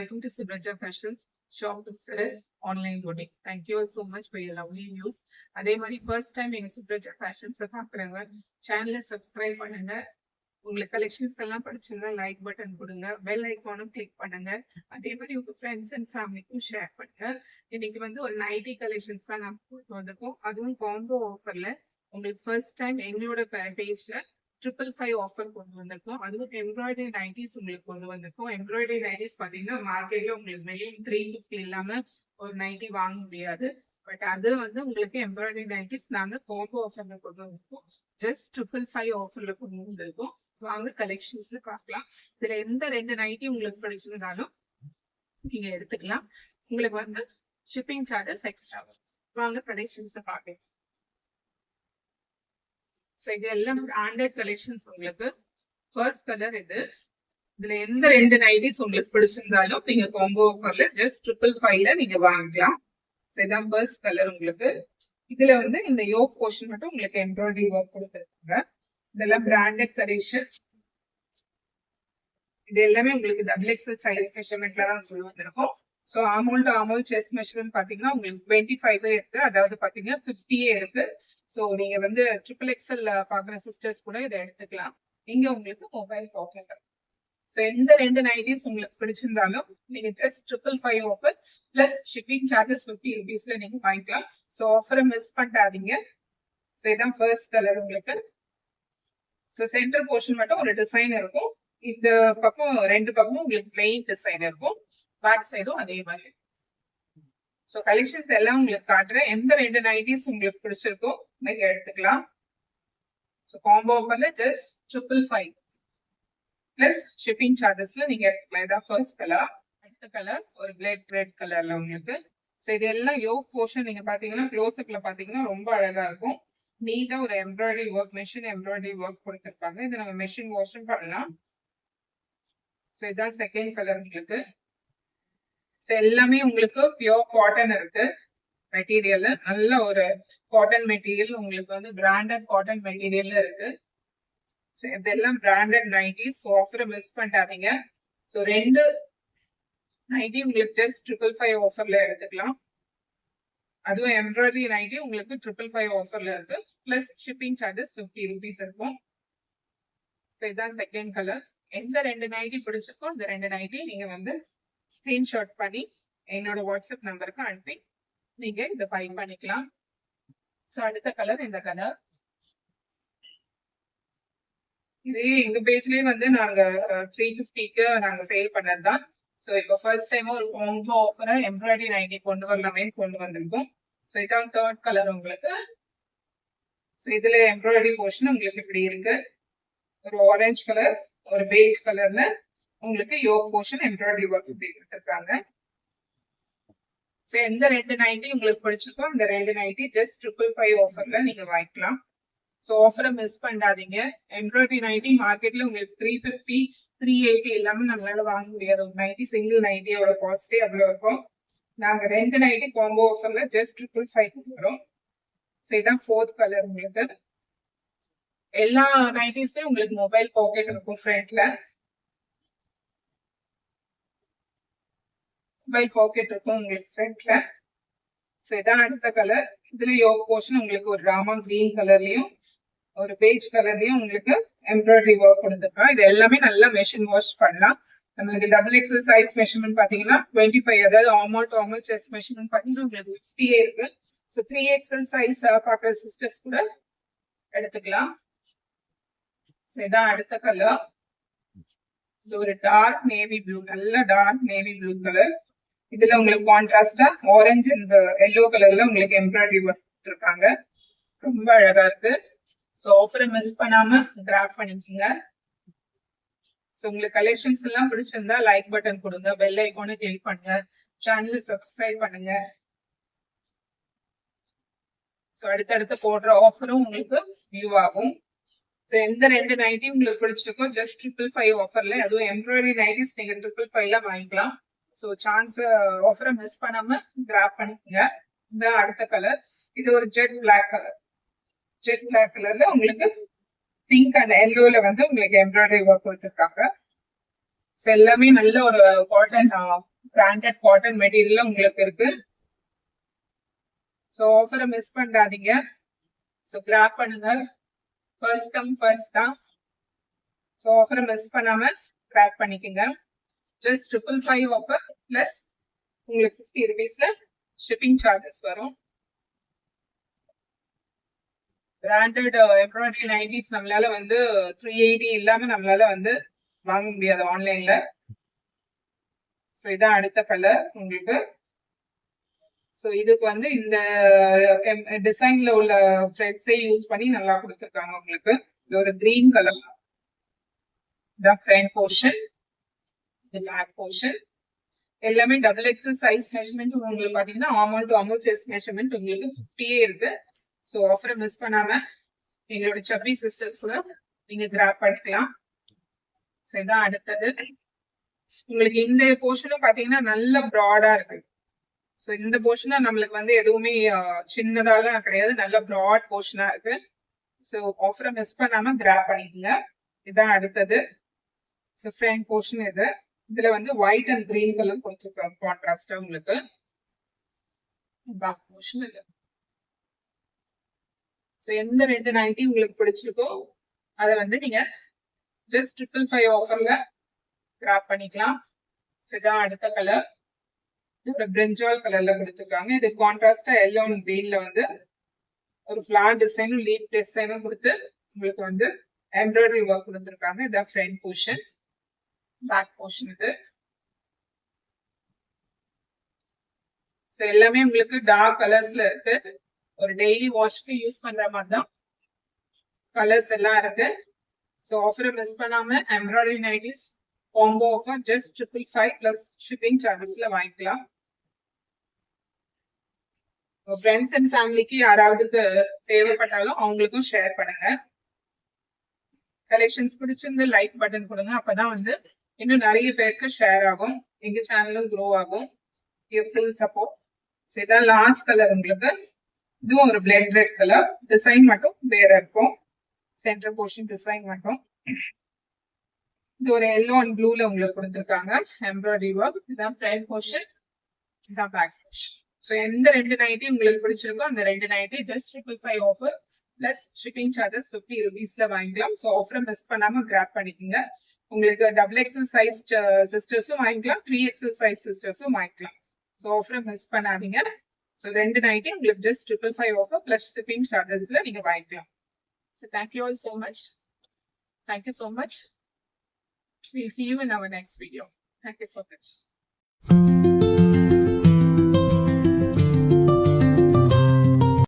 Welcome to Subraja Fashions Shop Business Online Boutique. Thank you all so much for your lovely views. அதே மாதிரி first time எங்க சுப்ரஜா ஃபேஷன்ஸை பாக்குறவங்க சேனலை subscribe பண்ணுங்க. உங்களுக்கு கலெக்ஷன்ஸ் எல்லாம் படிச்சிருந்தா லைக் பட்டன் கொடுங்க, பெல் ஐக்கானும் கிளிக் பண்ணுங்க. அதே மாதிரி உங்க ஃப்ரெண்ட்ஸ் அண்ட் ஃபேமிலிக்கும் ஷேர் பண்ணுங்க. இன்னைக்கு வந்து ஒரு நைட்டி கலெக்ஷன்ஸ் தான் நான் போட்டு வந்திருக்கோம், அதுவும் காம்போ ஆஃபர்ல. உங்களுக்கு ஃபர்ஸ்ட் டைம் எங்களோட பேஜ்ல 555 ஆஃபர் கொண்டு வந்திருக்கோம். அதுவும் எம்ப்ராய்டரி நைட்டிஸ் உங்களுக்கு கொண்டு வந்திருக்கோம். எம்ப்ராய்டரி நைட்டிஸ் பாத்தீங்கன்னா மார்க்கெட்ல உங்களுக்கு மினிமம் 350 இல்லாம ஒரு நைட்டி வாங்க முடியாது. பட் அது வந்து உங்களுக்கு எம்ப்ராய்டரி நைட்டிஸ் நாங்க காம்போ ஆஃபர்ல கொண்டு வந்திருக்கோம். ஜஸ்ட் 555 ஆஃபர்ல கொண்டு வந்திருக்கோம். வாங்க கலெக்ஷன்ஸ்ல பார்க்கலாம். இதுல எந்த ரெண்டு நைட்டி உங்களுக்கு பிடிச்சிருந்தாலும் நீங்க எடுத்துக்கலாம். உங்களுக்கு வந்து ஷிப்பிங் சார்ஜஸ் எக்ஸ்ட்ரா வரும். வாங்க கலெக்ஷன்ஸ் பார்க்கலாம். ஸோ இது எல்லாம் பிராண்டட் கலெக்ஷன்ஸ். உங்களுக்கு ஃபர்ஸ்ட் கலர் இது. இதுல எந்த ரெண்டு நைட்டிஸ் உங்களுக்கு பிடிச்சிருந்தாலும் நீங்க காம்போ ஆஃபர்ல ஜஸ்ட் 555ல நீங்க வாங்கிக்கலாம். ஸோ இதான் ஃபர்ஸ்ட் கலர். உங்களுக்கு இதுல வந்து இந்த யோக் போர்ஷன் மட்டும் உங்களுக்கு எம்ப்ராய்டரி ஒர்க் கொடுத்துருக்காங்க. இதெல்லாம் பிராண்டட் கலெக்ஷன்ஸ். இது எல்லாமே உங்களுக்கு XXL சைஸ் மெஷர்மெண்ட்ல தான் கொண்டு வந்திருக்கும். ஸோ ஆமோல் டு ஆமோல் செஸ்ட் மெஷர்மெண்ட் பாத்தீங்கன்னா உங்களுக்கு 25 இருக்கு, அதாவது பாத்தீங்கன்னா 50 இருக்கு. ஸோ நீங்க வந்து XXL பாக்குற சிஸ்டர்ஸ் கூட இதை எடுத்துக்கலாம். இங்க உங்களுக்கு மொபைல் பாக்கெட். ஸோ எந்த ரெண்டு நைட்டிஸ் உங்களுக்கு பிடிச்சிருந்தாலும் நீங்க just 555 offer plus shipping charges 50 rupeesல நீங்க வாங்கிக்கலாம். ஸோ ஆஃபரை மிஸ் பண்ணாதீங்க. ஸோ இதான் ஃபர்ஸ்ட் கலர் உங்களுக்கு. ஸோ சென்டர் போர்ஷன் மட்டும் ஒரு டிசைன் இருக்கும். இந்த பக்கம் ரெண்டு பக்கமும் உங்களுக்கு பிளெயின் டிசைன் இருக்கும். பேக் சைடும் அதே மாதிரி. ஸோ கலெக்ஷன்ஸ் எல்லாம் உங்களுக்கு காட்டுறேன். எந்த ரெண்டு நைட்டிஸ் உங்களுக்கு பிடிச்சிருக்கோ நீங்க எடுத்துக்கலாம். ஸோ காம்போ ஆஃபர்ல ஜஸ்ட் 555 பிளஸ் ஷிப்பிங் சார்ஜஸ்ல நீங்க எடுத்துக்கலாம். இதான் ஃபர்ஸ்ட் கலர். அடுத்த கலர் ஒரு பிளட் ரெட் கலர்ல உங்களுக்கு. ஸோ இது எல்லாம் யோக் போர்ஷன் நீங்க பாத்தீங்கன்னா க்ளோஸ்அப்ல பாத்தீங்கன்னா ரொம்ப அழகா இருக்கும். நீட்டா ஒரு embroidery work, machine embroidery work கொடுத்துருப்பாங்க. இது நம்ம மெஷின் வாஷும் பண்ணலாம். ஸோ இதான் செகண்ட் கலர் உங்களுக்கு. ஸோ எல்லாமே உங்களுக்கு பியோர் காட்டன் இருக்கு. மெட்டீரியல் நல்ல ஒரு காட்டன் மெட்டீரியல், உங்களுக்கு வந்து பிராண்டட் காட்டன் மெட்டீரியல்ல இருக்கு. ஸோ இதெல்லாம் பிராண்டட் நைட்டிஸ். ஸோ ஆஃபரை மிஸ் பண்ணாதீங்க. ஸோ ரெண்டு நைட்டி உங்களுக்கு ஜஸ்ட் 555 ஆஃபர்ல எடுத்துக்கலாம். அதுவும் எம்ப்ராய்டரி நைட்டி உங்களுக்கு 555 ஆஃபர்ல இருக்கு. பிளஸ் ஷிப்பிங் சார்ஜஸ் 50 rupees இருக்கும். ஸோ இதான் செகண்ட் கலர். எந்த ரெண்டு நைட்டி பிடிச்சிருக்கோ இந்த ரெண்டு நைட்டி நீங்க வந்து ஸ்கிரீன்ஷாட் பண்ணி என்னோட வாட்ஸ்அப் நம்பருக்கு அனுப்பி நீங்க இதை பை பண்ணிக்கலாம். ஸோ அடுத்த கலர் இந்த கலர். இது எங்க பேஜ்லயே வந்து நாங்க 350க்கு நாங்க சேல் பண்ணதுதான். ஸோ இப்போ ஃபர்ஸ்ட் டைம் ஒரு காம்போ ஆஃபரா எம்ப்ராய்டரி நைட்டி கொண்டு வரலாமே கொண்டு வந்திருக்கோம். ஸோ இதான் தேர்ட் கலர் உங்களுக்கு. ஸோ இதுல எம்ப்ராய்டரி போர்ஷன் உங்களுக்கு இப்படி இருக்கு. ஒரு ஆரஞ்சு கலர், ஒரு பேஜ் கலர்ல உங்களுக்கு யோக் போர்ஷன் எம்ப்ராய்டரி ஒர்க் இப்படி கொடுத்துருக்காங்க. ஸோ எந்த ரெண்டு நைட்டி உங்களுக்கு பிடிச்சிருக்கோ இந்த ரெண்டு நைட்டி ஜஸ்ட் 555 ஆஃபர்ல நீங்க வாங்கிக்கலாம். ஸோ ஆஃபரை மிஸ் பண்ணாதீங்க. எம்ப்ராய்டரி நைட்டி மார்க்கெட்ல உங்களுக்கு 350 380 எல்லாமே நம்மளால வாங்க முடியாது. ஒரு நைட்டி சிங்கிள் நைட்டியோட காஸ்டே அவ்வளோ இருக்கும். நாங்க ரெண்டு நைட்டி காம்போ ஆஃபர்ல ஜஸ்ட் 555 வரும். ஸோ இதான் ஃபோர்த் கலர் உங்களுக்கு. எல்லா நைட்டிஸ்லயும் உங்களுக்கு மொபைல் பாக்கெட் இருக்கும் ஃப்ரண்ட்ல. மொபைல் பாக்கெட் இருக்கும் உங்களுக்கு ஃப்ரண்ட்ல. ஸோ இதான் அடுத்த கலர். இதுல யோக் போர்ஷன் உங்களுக்கு ஒரு ராமா கிரீன் கலர்லயும் ஒரு பேஜ் கலர்லயும் உங்களுக்கு எம்ப்ராய்டரி ஒர்க் கொடுத்துருக்கோம். இது எல்லாமே நல்லா மெஷின் வாஷ் பண்ணலாம். நம்மளுக்கு XXL சைஸ் மெஷர்மெண்ட் பாத்தீங்கன்னா 25, அதாவது ஆர்மல் டு ஆர்மல் செஸ்ட் மெஷர்மெண்ட் பாத்தீங்கன்னா உங்களுக்கு 50 இருக்கு. ஸோ 3XL சைஸ் பாக்குற சிஸ்டர்ஸ் கூட எடுத்துக்கலாம். ஸோ இதான் அடுத்த கலர். இது ஒரு டார்க் நேவி ப்ளூ, நல்ல டார்க் நேவி ப்ளூ கலர். இதுல உங்களுக்கு கான்ட்ராஸ்டா ஆரஞ்சு அண்ட் எல்லோ கலர்ல உங்களுக்கு எம்ப்ராய்டரி ஒர்க் கொடுத்துருக்காங்க. ரொம்ப அழகா இருக்கு. ஸோ ஆஃபரை மிஸ் பண்ணாம கிராப் பண்ணிக்கோங்க. ஸோ உங்களுக்கு கலெக்ஷன்ஸ் எல்லாம் பிடிச்சிருந்தா லைக் பட்டன் கொடுங்க, பெல் ஐக்கானை கிளிக் பண்ணுங்க, சேனலை சப்ஸ்கிரைப் பண்ணுங்க. ஸோ அடுத்தடுத்து போடுற ஆஃபரும் உங்களுக்கு வியூ ஆகும். ஸோ எந்த ரெண்டு நைட்டி உங்களுக்கு பிடிச்சிருக்கோ ஜஸ்ட் 555 ஆஃபர்ல, அதுவும் எம்ப்ராய்டரி நைட்டிஸ் நீங்க 555ல வாங்கிக்கலாம். ஸோ சான்ஸ் ஆஃபரை மிஸ் பண்ணாம கிராப் பண்ணிக்கோங்க. இந்த அடுத்த கலர். இது ஒரு jet black colour. Jet black கலர்ல உங்களுக்கு பிங்க் அண்ட் எல்லோல வந்து உங்களுக்கு எம்ப்ராய்டரி ஒர்க் கொடுத்துருக்காங்க. ஸோ எல்லாமே நல்ல ஒரு காட்டன் பிராண்டட் காட்டன் மெட்டீரியல் உங்களுக்கு இருக்கு. ஸோ ஆஃபரை மிஸ் பண்ணாதீங்க. ஸோ கிராப் பண்ணுங்க. ஃபர்ஸ்ட் கம் ஃபர்ஸ்ட் தான். ஸோ ஆஃபரை மிஸ் பண்ணாம கிராப் பண்ணிக்கோங்க. ஜஸ்ட் 555 ஆஃபர் பிளஸ் உங்களுக்கு 50 rupeesல ஷிப்பிங் சார்ஜஸ் வரும். பிராண்டட் எம்ப்ராய்டரி நைட்டிஸ் நம்மளால வந்து 380 இல்லாம நம்மளால வந்து வாங்க முடியாது ஆன்லைன்ல. ஸோ இதான் அடுத்த கலர் உங்களுக்கு. ஸோ இதுக்கு வந்து இந்த டிசைன்ல உள்ள த்ரெட்ஸே யூஸ் பண்ணி நல்லா கொடுத்துருக்காங்க உங்களுக்கு. இது ஒரு கிரீன் கலர். இதான் ஃப்ரண்ட் போர்ஷன், இது பேக் போர்ஷன். எல்லாமே டபுள் எக்ஸல் சைஸ் மெஷர்மெண்ட் உங்களுக்கு பாத்தீங்கன்னா ஆர்மல் டு ஆர்மல் செஸ்ட் மெஷர்மெண்ட் உங்களுக்கு 50 இருக்கு. ஸோ ஆஃபரை மிஸ் பண்ணாம எங்களோட சப்பி சிஸ்டர்ஸ் கூட நீங்க கிராப் பண்ணிக்கலாம். ஸோ இதான் அடுத்தது. உங்களுக்கு இந்த போர்ஷனும் பாத்தீங்கன்னா நல்ல ப்ராடா இருக்கு. ஸோ இந்த போர்ஷனும் நம்மளுக்கு வந்து எதுவுமே சின்னதாலாம் கிடையாது, நல்ல ப்ராட் போர்ஷனா இருக்கு. ஸோ ஆஃபரை மிஸ் பண்ணாம கிராப் பண்ணிக்கோங்க. இதுதான் அடுத்தது. ஸோ ஃப்ரண்ட் போர்ஷன் இது. இதுல வந்து ஒயிட் அண்ட் கிரீன் கலர் கொடுத்துருக்காங்க கான்ட்ராஸ்டா உங்களுக்கு. பேக் போர்ஷன் இது. ஸோ எந்த 2 நைட்டி உங்களுக்கு பிடிச்சிருக்கோ அதை வந்து நீங்க ஜஸ்ட் 555 ஆஃபர்ல கிராப் பண்ணிக்கலாம். ஸோ இதான் அடுத்த கலர். ஒரு பிரிஞ்சால் கலர்ல கொடுத்துருக்காங்க. இது கான்ட்ராஸ்டா எல்லோ அண்ட் கிரீன்ல வந்து ஒரு ஃபிளார் டிசைனும் லீஃப் டிசைனும் கொடுத்து உங்களுக்கு வந்து எம்ப்ராய்டரி ஒர்க் கொடுத்துருக்காங்க. இதான் ஃப்ரண்ட் போர்ஷன். பேக் போர்ஷன் இது. ஸோ எல்லாமே உங்களுக்கு டார்க் கலர்ஸ்ல இருக்கு. ஒரு டெய்லி வாஷ்க்கு யூஸ் பண்ற மாதிரி தான் கலர்ஸ் எல்லாம் இருக்கு. ஸோ ஆஃபரை மிஸ் பண்ணாம embroidery nighties combo offer just 555 plus shipping சார்ஜஸ்ல வாங்கிக்கலாம். ஃப்ரெண்ட்ஸ் அண்ட் ஃபேமிலிக்கு யாராவது தேவைப்பட்டாலும் அவங்களுக்கும் ஷேர் பண்ணுங்க. கலெக்ஷன்ஸ் பிடிச்சிருந்து லைக் பட்டன் கொடுங்க. அப்பதான் வந்து இன்னும் நிறைய பேருக்கு ஷேர் ஆகும், எங்க சேனலும் க்ரோ ஆகும். Full support. ஸோ இதான் லாஸ்ட் கலர் உங்களுக்கு. இதுவும் ஒரு பிளட் ரெட் கலர். டிசைன் மட்டும் வேற இருக்கும், சென்டர் போர்ஷன் டிசைன் மட்டும். இது ஒரு எல்லோ அண்ட் ப்ளூல உங்களுக்கு கொடுத்துருக்காங்க எம்ப்ராய்டரி ஒர்க். இதுதான் ஃப்ரண்ட் போர்ஷன், இதுதான் பேக் போர்ஷன். ஸோ எந்த 2 நைட்டி உங்களுக்கு பிடிச்சிருக்கோ அந்த 2 nighty just 555 offer plus shipping charges 50 rupeesல வாங்கிக்கலாம். ஸோ ஆஃபரை மிஸ் பண்ணாம கிராப் பண்ணிக்கோங்க. உங்களுக்கு டபுள் எக்ஸல் சைஸ் சிஸ்டர்ஸும் வாங்கிக்கலாம், 3XL சைஸ் சிஸ்டர்ஸும் வாங்கிக்கலாம். ஸோ ஆஃபரை மிஸ் பண்ணாதீங்க. ஸோ 2 நைட்டி உங்களுக்கு ஜஸ்ட் 555 ஆஃபர் பிளஸ் ஷிப்பிங் சார்ஜஸ்ல நீங்க வாங்கிக்கலாம். So thank you all so much. Thank you so much. We'll see you in our next video. Thank you so much.